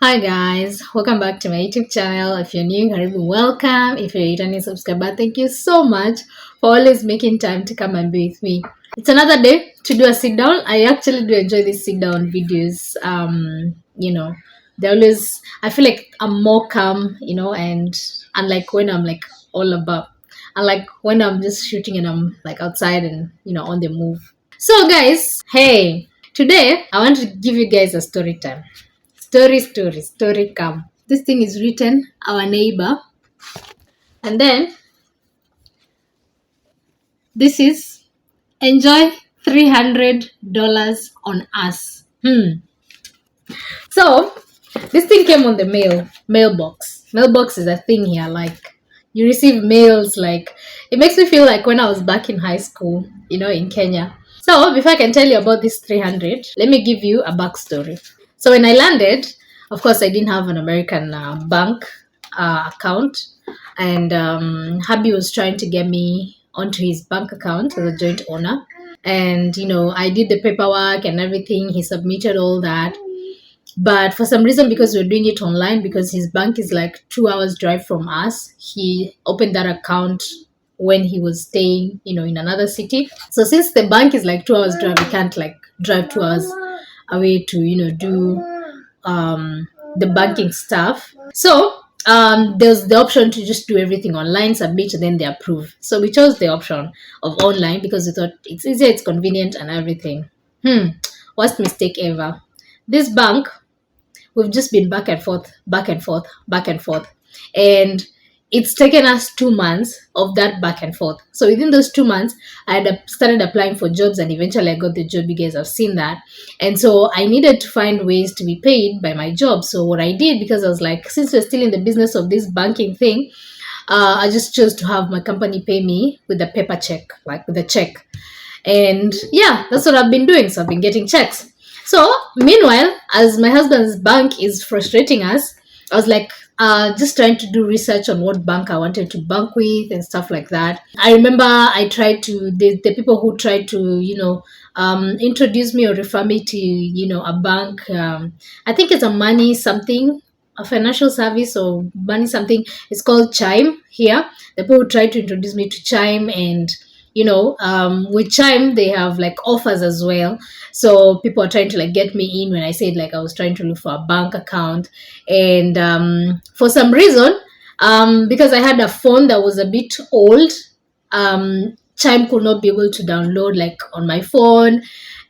Hi guys, welcome back to my YouTube channel. If you're new, karibu, welcome. If you're a returning subscriber, thank you so much for always making time to come and be with me. It's another day to do a sit down. I actually do enjoy these sit down videos. They always I feel like I'm more calm, and unlike when I'm like all about, unlike when I'm just shooting and I'm like outside and on the move. So guys, hey, today I want to give you guys a story time. Story come. This thing is written our neighbor, and then this is enjoy $300 on us. So this thing came on the mailbox. Mailbox is a thing here. Like you receive mails. Like it makes me feel like when I was back in high school, in Kenya. So before I can tell you about this 300, let me give you a backstory. So when I landed, of course, I didn't have an American bank account, and Habi was trying to get me onto his bank account as a joint owner. And I did the paperwork and everything. He submitted all that, but for some reason, because we're doing it online, because his bank is like 2 hours drive from us, he opened that account when he was staying, in another city. So since the bank is like 2 hours drive, we can't like drive 2 hours away to, do the banking stuff. So there's the option to just do everything online, submit, and then they approve. So we chose the option of online because we thought it's easier, it's convenient, and everything. Worst mistake ever. This bank, we've just been back and forth, back and forth, back and forth. And it's taken us 2 months of that back and forth. So within those 2 months, I had started applying for jobs, and eventually I got the job. You guys have seen that. And so I needed to find ways to be paid by my job. So what I did, because I was like, since we're still in the business of this banking thing, I just chose to have my company pay me with a paper check, like with a check. And yeah, that's what I've been doing. So I've been getting checks. So meanwhile, as my husband's bank is frustrating us, I was like just trying to do research on what bank I wanted to bank with and stuff like that. I remember I tried to the people who tried to introduce me or refer me to a bank. I think it's a money something, a financial service or money something. It's called Chime here. The people who tried to introduce me to Chime, and with Chime they have like offers as well. So people are trying to like get me in when I said like I was trying to look for a bank account. And for some reason, because I had a phone that was a bit old, Chime could not be able to download like on my phone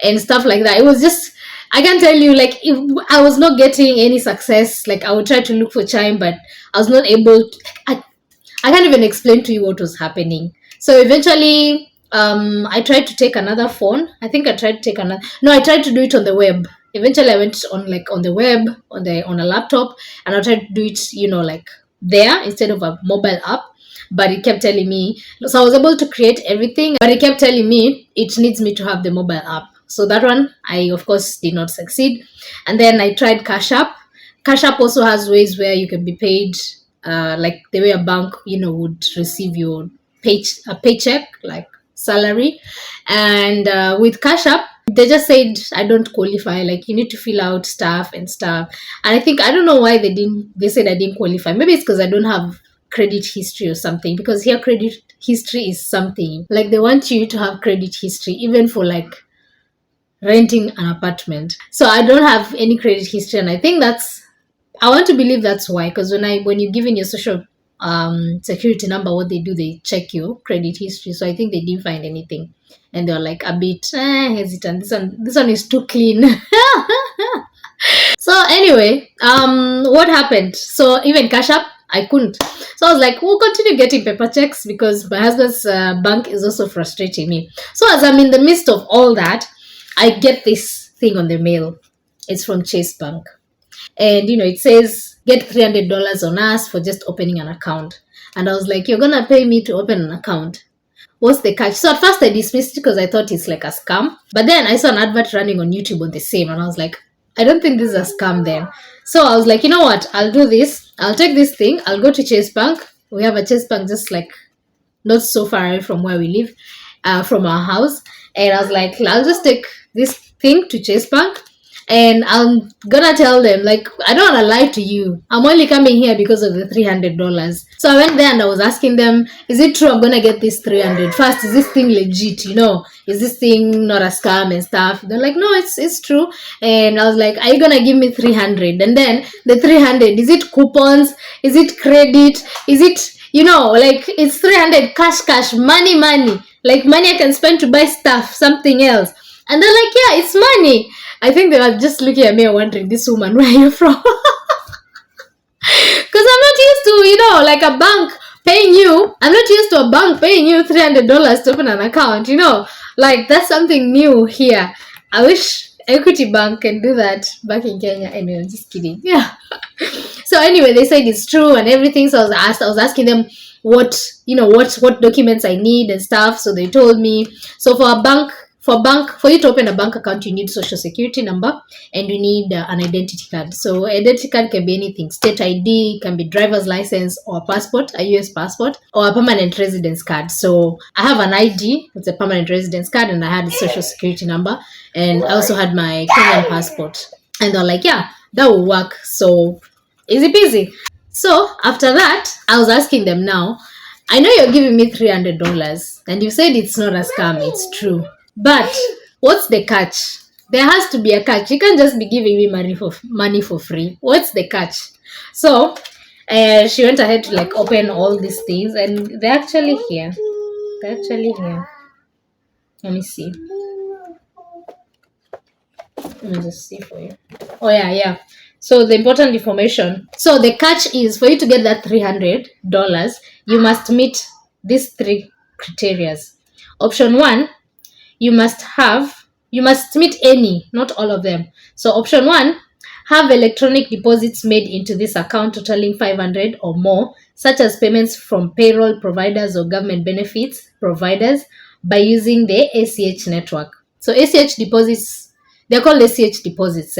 and stuff like that. It was just, I can tell you, like, if I was not getting any success, like I would try to look for Chime, but I was not able to, I can't even explain to you what was happening. So eventually, I tried to take another phone. I think I tried to take another. No, I tried to do it on the web. Eventually, I went on the web on a laptop, and I tried to do it, like there instead of a mobile app. But it kept telling me. So I was able to create everything, but it kept telling me it needs me to have the mobile app. So that one, I of course did not succeed. And then I tried Cash App. Cash App also has ways where you can be paid, like the way a bank, would receive your a paycheck, like salary. And with Cash App, they just said I don't qualify. Like you need to fill out stuff and stuff. And I think I don't know why they didn't. They said I didn't qualify. Maybe it's because I don't have credit history or something. Because here credit history is something. Like they want you to have credit history even for like renting an apartment. So I don't have any credit history, and I think I want to believe that's why. Because when you give in your social security number, what they do, they check your credit history. So I think they didn't find anything, and they're like a bit hesitant. This one is too clean. So anyway, what happened? So even Cash App, I couldn't. So I was like, we'll continue getting paper checks because my husband's bank is also frustrating me. So as I'm in the midst of all that, I get this thing on the mail. It's from Chase Bank. And it says get $300 on us for just opening an account. And I was like, you're gonna pay me to open an account? What's the catch? So at first I dismissed it because I thought it's like a scam. But then I saw an advert running on YouTube on the same, and I was like, I don't think this is a scam then. So I was like, you know what? I'll do this. I'll take this thing. I'll go to Chase Bank. We have a Chase Bank just like not so far away from where we live, from our house. And I was like, I'll just take this thing to Chase Bank, And I'm gonna tell them, like, I don't wanna lie to you. I'm only coming here because of the $300. So I went there and I was asking them, is it true I'm gonna get this 300? First, is this thing legit? Is this thing not a scam and stuff? They're like, no, it's true. And I was like, are you gonna give me 300? And then the 300, is it coupons? Is it credit? Is it, like, it's 300 cash, money, like money I can spend to buy stuff, something else. And they're like, yeah, it's money. I think they were just looking at me and wondering, this woman, where are you from? Because I'm not used to, like a bank paying you. I'm not used to a bank paying you $300 to open an account, Like, that's something new here. I wish Equity Bank can do that back in Kenya. Anyway, I'm just kidding. Yeah. So anyway, they said it's true and everything. So I was asking them what documents I need and stuff. So they told me. So for you to open a bank account, you need social security number and you need an identity card. So identity card can be anything: state ID, can be driver's license or passport, a US passport, or a permanent residence card. So I have an ID, it's a permanent residence card, and I had a social security number, and I also had my Kenyan passport. And they're like, yeah, that will work. So easy peasy. So after that, I was asking them, now, I know you're giving me $300 and you said it's not a scam, it's true. But what's the catch? There has to be a catch. You can't just be giving me money for free. What's the catch? So she went ahead to like open all these things, and they're actually here. Let me see. Let me just see for you. Oh yeah. So the important information. So the catch is, for you to get that $300, you must meet these three criteria. Option 1, you must meet any, not all of them. So option 1, have electronic deposits made into this account totaling 500 or more, such as payments from payroll providers or government benefits providers by using the ACH network. So ACH deposits, they're called ACH deposits.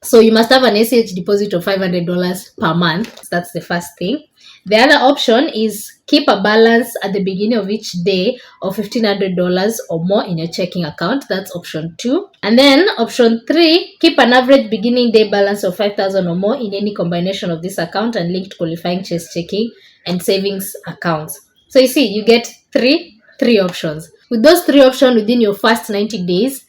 So you must have an ACH deposit of $500 per month. That's the first thing. The other option is keep a balance at the beginning of each day of $1,500 or more in your checking account. That's option 2. And then option 3, keep an average beginning day balance of $5,000 or more in any combination of this account and linked qualifying checking and savings accounts. So you see, you get three options. With those 3 options within your first 90 days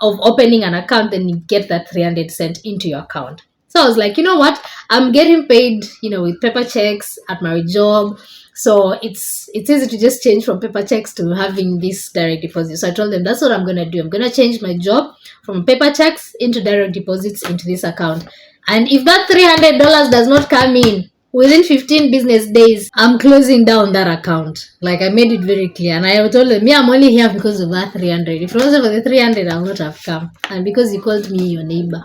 of opening an account, then you get that 300 sent into your account. So I was like, you know what? I'm getting paid, with paper checks at my job. So it's easy to just change from paper checks to having this direct deposit. So I told them that's what I'm going to do. I'm going to change my job from paper checks into direct deposits into this account. And if that $300 does not come in within 15 business days, I'm closing down that account. Like, I made it very clear. And I told them, I'm only here because of that 300. If it wasn't for the 300, I would not have come. And because you called me your neighbor.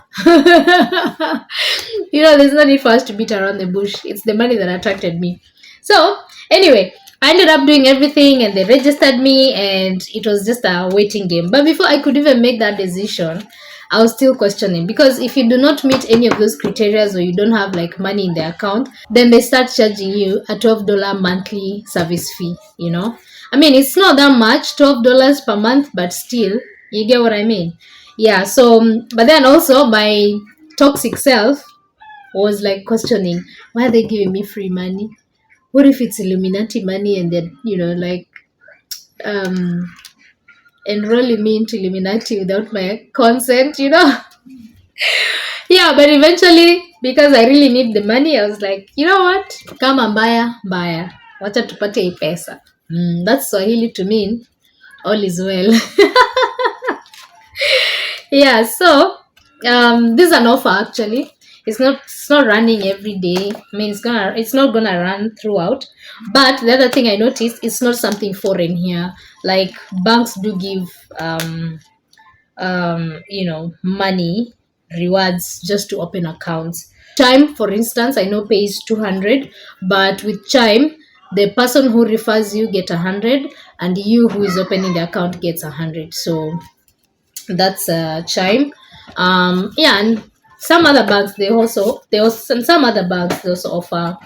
There's no need for us to beat around the bush. It's the money that attracted me. So, anyway, I ended up doing everything and they registered me and it was just a waiting game. But before I could even make that decision, I was still questioning, because if you do not meet any of those criteria or you don't have like money in the account, then they start charging you a $12 monthly service fee. I mean, it's not that much, $12 per month, but still, you get what I mean? Yeah. So, but then also my toxic self was like questioning, why are they giving me free money? What if it's Illuminati money and then enrolling me into Illuminati without my consent, Yeah, but eventually, because I really need the money, I was like, you know what? Kama mbaya. Wacha tupate hii pesa. That's Swahili to mean all is well. Yeah, so this is an offer actually. It's not running every day. I mean, it's not gonna run throughout. But the other thing I noticed, it's not something foreign here. Like, banks do give money rewards just to open accounts. Chime, for instance, I know pays 200, but with Chime, the person who refers you get 100, and you who is opening the account gets 100. So that's Chime. And some other banks they also offer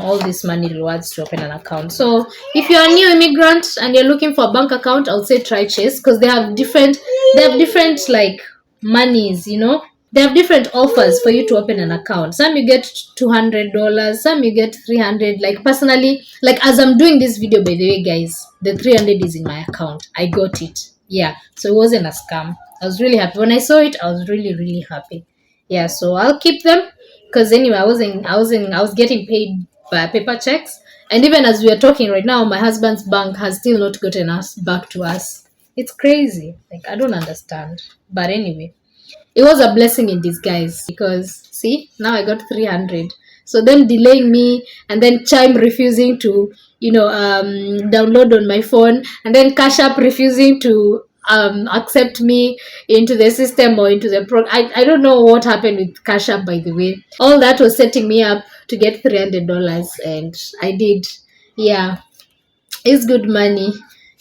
all these money rewards to open an account. So if you're a new immigrant and you're looking for a bank account, I would say try Chase, because they have different like monies, they have different offers for you to open an account. Some you get $200, some you get 300. Like personally, like as I'm doing this video, by the way, guys, the 300 is in my account. I got it. Yeah, so it wasn't a scam. I was really happy when I saw it. I was really, really happy. Yeah, so I'll keep them because anyway, I was getting paid by paper checks, and even as we are talking right now, my husband's bank has still not gotten us back to us. It's crazy. Like I don't understand. But anyway, it was a blessing in disguise because see, now I got 300. So them delaying me, and then Chime refusing to download on my phone, and then Cash App refusing to accept me into the system or into the I don't know what happened with Cash App, by the way. All that was setting me up to get $300, and I did. Yeah, it's good money.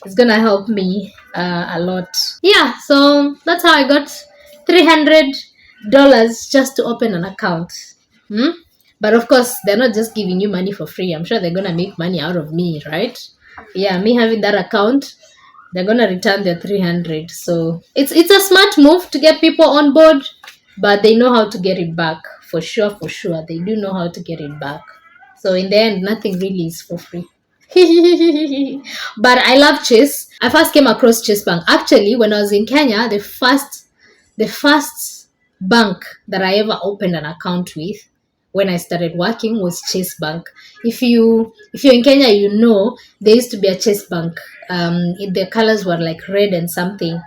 It's gonna help me a lot. Yeah, so that's how I got $300 just to open an account. Hmm? But of course, they're not just giving you money for free. I'm sure they're gonna make money out of me, right? Yeah, me having that account, they're gonna return their 300. So it's a smart move to get people on board, but they know how to get it back for sure. For sure, they do know how to get it back. So in the end, nothing really is for free. But I love Chase. I first came across Chase Bank. Actually, when I was in Kenya, the first bank that I ever opened an account with when I started working was Chase Bank. If you're in Kenya, there used to be a Chase Bank. The colors were like red and something,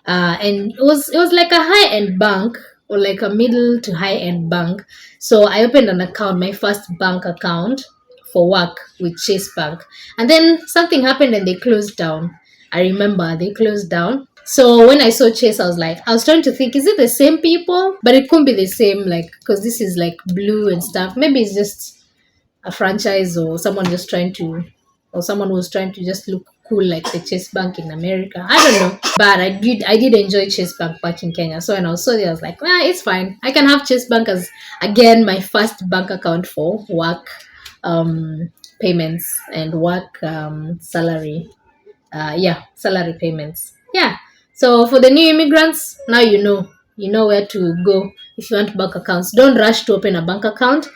and it was like a high end bank or like a middle to high end bank. So I opened an account, my first bank account for work with Chase Bank, and then something happened and they closed down. I remember they closed down. So when I saw Chase, I was trying to think, is it the same people? But it couldn't be the same, like, because this is like blue and stuff. Maybe it's just a franchise, or someone was trying to just look cool like the Chase Bank in America. I don't know. But I did enjoy Chase Bank back in Kenya. So when I was so there, I was like, it's fine. I can have Chase Bank as again my first bank account for work payments and work salary payments. Yeah. So for the new immigrants, now you know where to go if you want bank accounts. Don't rush to open a bank account.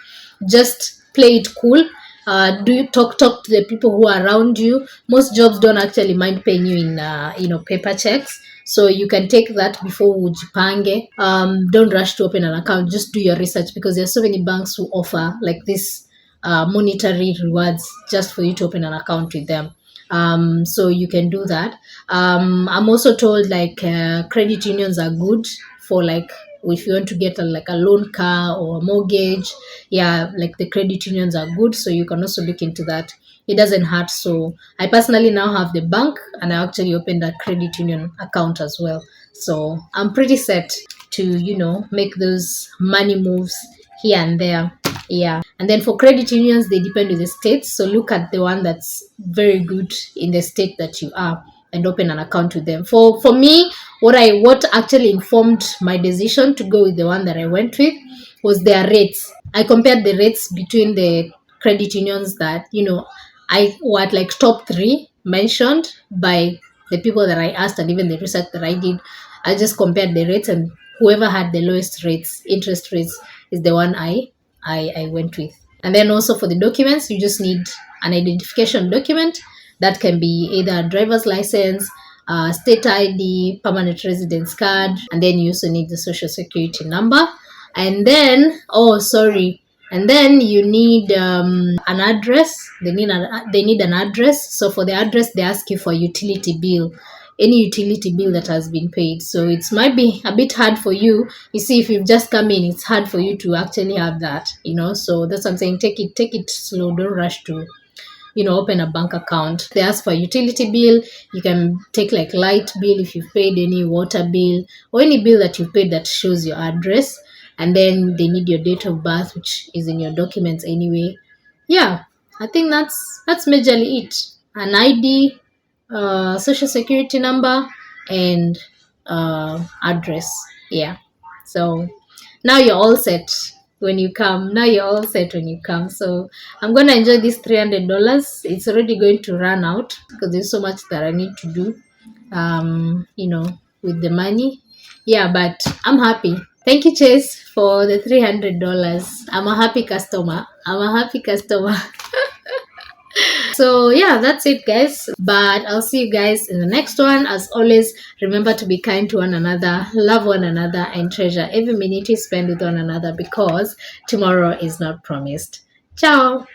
Just play it cool. Do you talk to the people who are around you. Most jobs don't actually mind paying you in paper checks, so you can take that before ujipange. Don't rush to open an account. Just do your research, because there are so many banks who offer like this monetary rewards just for you to open an account with them. So you can do that. I'm also told like credit unions are good for like if you want to get a loan car or a mortgage. Yeah, like the credit unions are good, so you can also look into that. It doesn't hurt. So I personally now have the bank, and I actually opened a credit union account as well. So I'm pretty set to make those money moves here and there. Yeah. And then for credit unions, they depend on the state. So look at the one that's very good in the state that you are and open an account with them. For me, what actually informed my decision to go with the one that I went with was their rates. I compared the rates between the credit unions that I what like top three mentioned by the people that I asked, and even the research that I did. I just compared the rates, and whoever had the lowest rates, interest rates, is the one I went with. And then also for the documents, you just need an identification document. That can be either a driver's license, state ID, permanent residence card, and then you also need the social security number. And then, and then you need an address. They need an address. So for the address, they ask you for a utility bill, any utility bill that has been paid. So it might be a bit hard for you. You see, if you've just come in, it's hard for you to actually have that. So that's what I'm saying. Take it slow. Don't rush to open a bank account. They ask for a utility bill. You can take like light bill if you've paid any water bill or any bill that you've paid that shows your address. And then they need your date of birth, which is in your documents anyway. Yeah, I think that's majorly it. An ID, social security number, and address. Yeah. So now you're all set when you come. So I'm gonna enjoy this $300. It's already going to run out because there's so much that I need to do with the money. Yeah, but I'm happy. Thank you, Chase, for the $300. I'm a happy customer. I'm a happy customer. So yeah, that's it, guys. But I'll see you guys in the next one. As always, remember to be kind to one another, love one another, and treasure every minute you spend with one another, because tomorrow is not promised. Ciao.